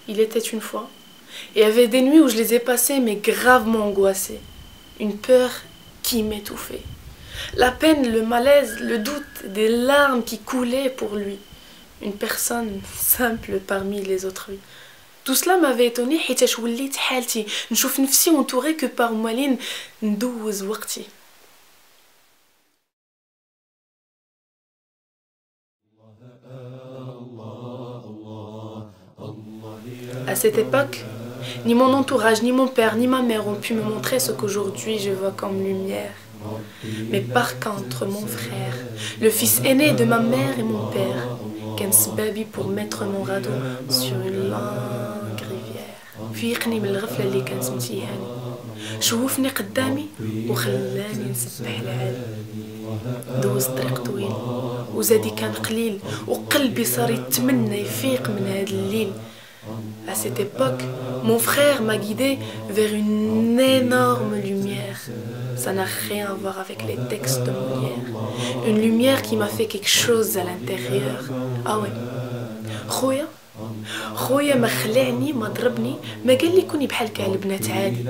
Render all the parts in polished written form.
Il était une fois. Et il y avait des nuits où je les ai passées mais gravement angoissées. Une peur qui m'étouffait. La peine, le malaise, le doute, des larmes qui coulaient pour lui. Une personne simple parmi les autrui. Tout cela m'avait étonnée حيتاش وليت حالتي نشوف نفسي entourée que par موالين ندوز وقتي. À cette époque, ni mon entourage, ni mon père, ni ma mère ont pu me montrer ce qu'aujourd'hui je vois comme lumière. Mais par contre, mon frère, le fils aîné de ma mère et mon père, كان سبابي pour mettre mon radeau sur une longue rivière. فيقني من الغفلة اللي كانت متيهاني. شوفني قدامي وخلاني نسبح العالي. دوز طريق طويل وزادي كان قليل وقلبي صار يتمنى يفيق من هذا الليل. À cette époque, mon frère m'a guidée vers une énorme lumière. Ça n'a rien à voir avec les textes de Molière. Une lumière qui m'a fait quelque chose à l'intérieur. Ah ouais. خويا ما خلعني ما ضربني ما قال لي كوني بحالك على البنات عادي.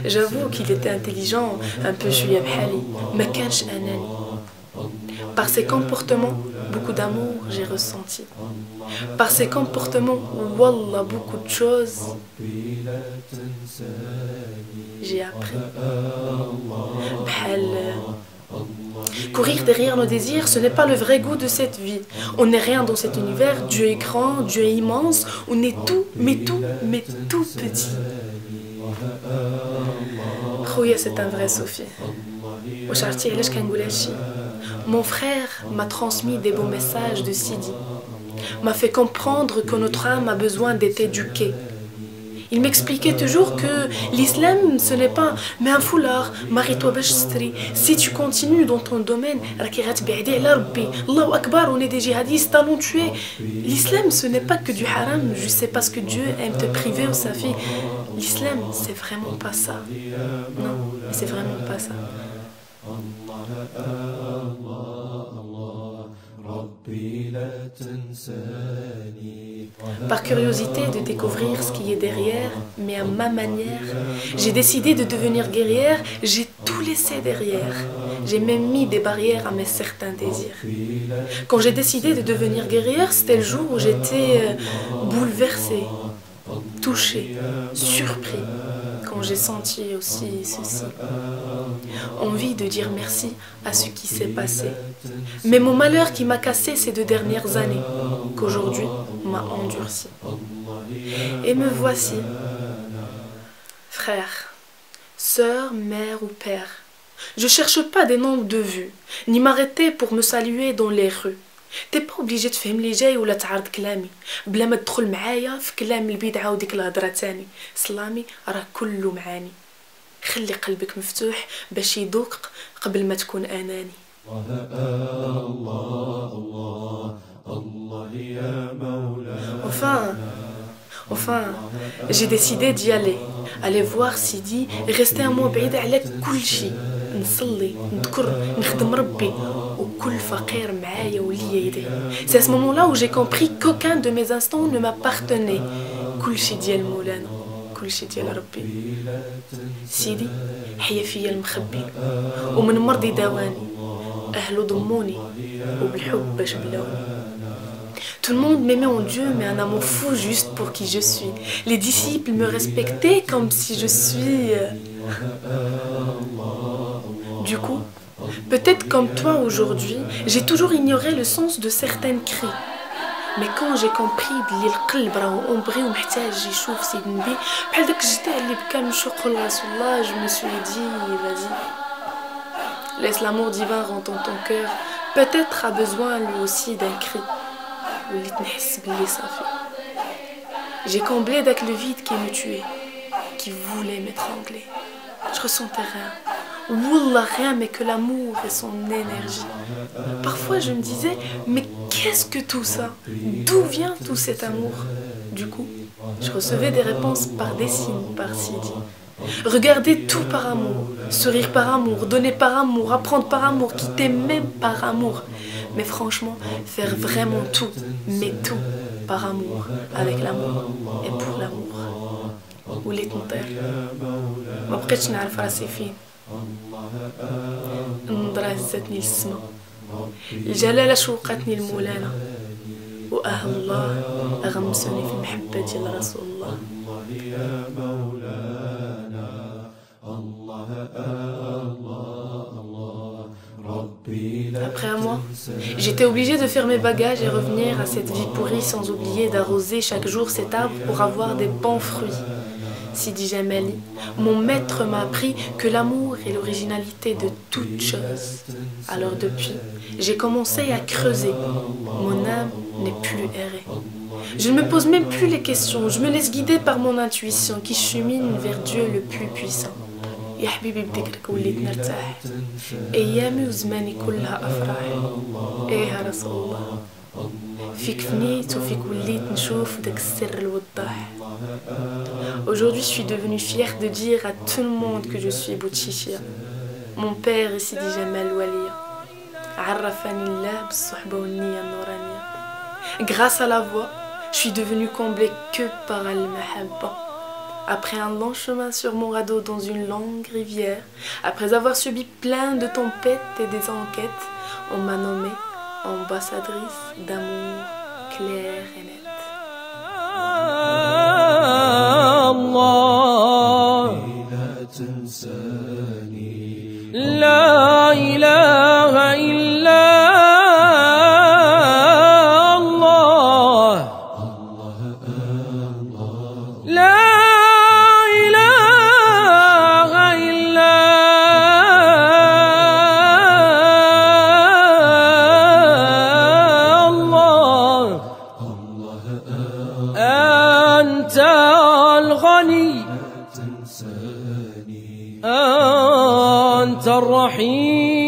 J'avoue qu'il était intelligent, un peu شويه بحالي, ما كانش اناني. Par ses comportements, beaucoup d'amour j'ai ressenti. Par ses comportements, wallah, beaucoup de choses j'ai appris. Courir derrière nos désirs, ce n'est pas le vrai goût de cette vie. On n'est rien dans cet univers, Dieu est grand, Dieu est immense, on est tout, mais tout petit. Khouya, c'est un vrai Sophie. Mon frère m'a transmis des beaux messages de Sidi, m'a fait comprendre que notre âme a besoin d'être éduquée. Il m'expliquait toujours que l'islam ce n'est pas mais un foulard, marie-toi باش تستري. Si tu continues dans ton domaine, راكي غتبعدي على ربي. Allahu Akbar, on est des djihadistes talentueux. L'islam ce n'est pas que du haram, je sais pas ce que Dieu aime te priver ou sa fille. L'islam c'est vraiment pas ça. Non, c'est vraiment pas ça. Par curiosité de découvrir ce qui est derrière, mais à ma manière, j'ai décidé de devenir guerrière, j'ai tout laissé derrière. J'ai même mis des barrières à mes certains désirs. Quand j'ai décidé de devenir guerrière, c'était le jour où j'étais bouleversée, touchée, surpris. Quand j'ai senti aussi ceci. Envie de dire merci à ce qui s'est passé. Mais mon malheur qui m'a cassé ces 2 dernières années, qu'aujourd'hui m'a endurci. Et me voici, frère, sœur, mère ou père. Je cherche pas des nombres de vues, ni m'arrêter pour me saluer dans les rues. T'es pas obligé تفهم لي جاي ولا تعارض كلامي بلا ما تدخل معايا في كلام البدعة وديك الهضرة تاني. سلامي راه كله معاني. خلي قلبك مفتوح باش يذوق قبل ما تكون اناني. Enfin, j'ai décidé d'y aller voir Sidi et rester un mois بعيدة على كل شيء. نصلي نذكر نخدم ربي وكل فقير معايا وليا يديه. C'est à ce moment-là où j'ai compris qu'aucun de mes instants ne m'appartenait. كل شيء ديال مولانا, كل شيء ديال ربي. سيدي حيا فيا المخبي ومن مرضي داواني, أهله ضموني وبالحب باش بلاوني. Tout le monde m'aimait en Dieu, mais un amour fou juste pour qui je suis. Les disciples me respectaient comme si je suis... Du coup, peut-être comme toi aujourd'hui, j'ai toujours ignoré le sens de certaines cris. Mais quand j'ai compris بلي القلب راهو امبغي ومحتاج يشوف سيد النبي بحال داك الجدع اللي بكى من شوق لرسول الله, je me suis dit vas-y, laisse l'amour divin rentrer dans ton cœur. Peut-être a besoin lui aussi d'un cri. J'ai comblé avec le vide qui me tuait, qui voulait m'étrangler. Je ressentais rien, wallah rien, mais que l'amour et son énergie. Parfois je me disais, mais qu'est-ce que tout ça? D'où vient tout cet amour? Du coup, je recevais des réponses par des signes, par Sidi. Regarder tout par amour, sourire par amour, donner par amour, apprendre par amour, quitter même par amour. Mais franchement, faire vraiment tout, mais tout, par amour, avec l'amour et pour l'amour. وليت نطير ما بقيتش نعرف راسي فين. النظرة هزتني للسما، الجلالة شوقتني لمولانا، وأهل الله غمسوني في المحبة ديال رسول الله. Après un mois, j'étais obligée de faire mes bagages et revenir à cette vie pourrie sans oublier d'arroser chaque jour cet arbre pour avoir des bons fruits. Sidi Jamali, mon maître m'a appris que l'amour est l'originalité de toute chose. Alors depuis, j'ai commencé à creuser. Mon âme n'est plus errée. Je ne me pose même plus les questions, je me laisse guider par mon intuition qui chemine vers Dieu le plus puissant. يا حبيبي بذكرك وليت نرتاح، أيامي وزماني كلها أفراح. إيه يا رسول الله، فيك فنيت وفيك وليت نشوف داك السر الوضاح. Aujourd'hui, je suis devenue fière de dire à tout le monde que je suis Boutchichia. Mon père est Sidi Jamal Walia. عرفني الله بالصحبة والنية النورانية. Grâce à la voix, je suis devenue comblée que par al-mahabba. Après un long chemin sur mon radeau dans une longue rivière, après avoir subi plein de tempêtes et des enquêtes, on m'a nommée ambassadrice d'amour clair et net. لا إله إلا الله، لا إله إلا الله. أنت الغني، أنت الرحيم،